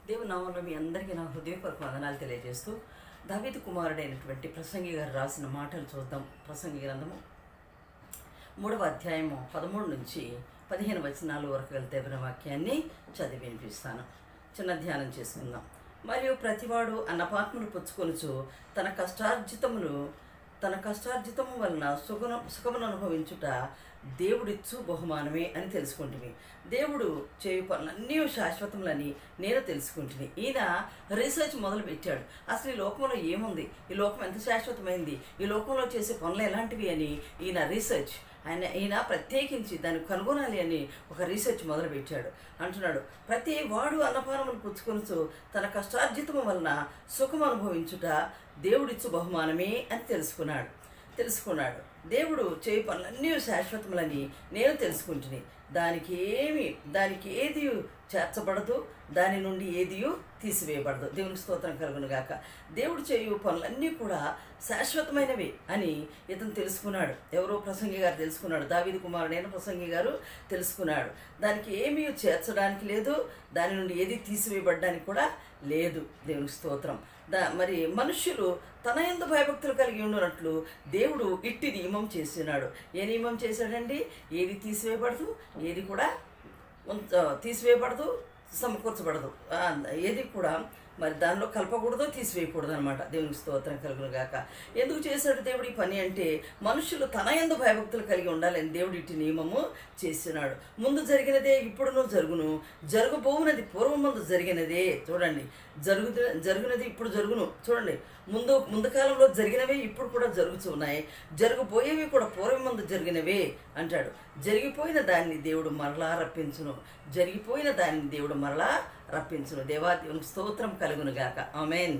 దేవుని నామంలో మీ అందరికీ నా హృదయపూర్వక వందనాలు తెలియజేస్తూ దావీదు కుమారుడైనటువంటి ప్రసంగి గారు రాసిన మాటలు చూద్దాం. ప్రసంగి గ్రంథము 3వ అధ్యాయము 13 నుంచి 15 వచనాల వరకు వెళ్తే వాక్యాన్ని చదివి వినిపిస్తాను. చిన్న ధ్యానం చేసుకుందాం. మరియు ప్రతివాడు అన్నపాత్మలు పుచ్చుకొనుచు తన కష్టార్జితము వలన సుఖమును అనుభవించుట దేవుడిచ్చు బహుమానమే అని తెలుసుకుంటుంది. దేవుడు చేయు పనులన్నీ శాశ్వతములని నేను తెలుసుకుంటుంది. ఈయన రీసెర్చ్ మొదలు పెట్టాడు. అసలు ఈ లోకంలో ఏముంది, ఈ లోకం ఎంత శాశ్వతమైంది, ఈ లోకంలో చేసే పనులు ఎలాంటివి అని ఈయన ప్రత్యేకించి దాన్ని కనుగొనాలి అని ఒక రీసెర్చ్ మొదలుపెట్టాడు. అంటున్నాడు, ప్రతి వాడు అన్నపానములు పుచ్చుకొనుచు తన కష్టార్జితము వలన సుఖం అనుభవించుట దేవుడిచ్చు బహుమానమే అని తెలుసుకున్నాడు. దేవుడు చేయి పనులన్నీ శాశ్వతములని నేను తెలుసుకుంటుని. దానికి ఏది చేర్చబడదు, దాని నుండి ఏది తీసివేయబడదు. దేవునికి స్తోత్రం కలుగును గాక. దేవుడు చేయు పనులన్నీ కూడా శాశ్వతమైనవి అని ఇతను తెలుసుకున్నాడు. ఎవరో ప్రసంగి గారు తెలుసుకున్నాడు. దావీదు కుమారుడైన ప్రసంగి గారు తెలుసుకున్నాడు. దానికి ఏమీ చేర్చడానికి లేదు, దాని నుండి ఏది తీసివేయబడడానికి కూడా లేదు. దేవునికి స్తోత్రం. మరి మనుష్యులు తన యందు భయభక్తులు కలిగి ఉండునట్లు దేవుడు ఇట్టి నియమం చేస్తున్నాడు. ఏ నియమం చేశాడండి? ఏది తీసివేయబడదు, ఏది కూడా తీసివేయబడదు, సమకూర్చబడదు, ఏది కూడా మరి దానిలో కలపకూడదు, తీసివేయకూడదు అనమాట. దేవునికి స్తోత్రం కలుగును గాక. ఎందుకు చేశాడు దేవుడు ఈ పని అంటే మనుషులు తన యందు భయభక్తులు కలిగి ఉండాలని దేవుడు ఇట్టి నియమము చేస్తున్నాడు. ముందు జరిగినదే ఇప్పుడును జరుగును, జరగబోవునది పూర్వం ముందు జరిగినదే. చూడండి, జరుగునది ఇప్పుడు జరుగును. చూడండి, ముందు కాలంలో జరిగినవే ఇప్పుడు కూడా జరుగుతున్నాయి, జరగబోయేవి కూడా పూర్వం ముందు జరిగినవే అంటాడు. జరిగిపోయిన దాన్ని దేవుడు మరలా రప్పించును. దేవా దేవునికి స్తోత్రం కలుగును గాక. ఆమేన్.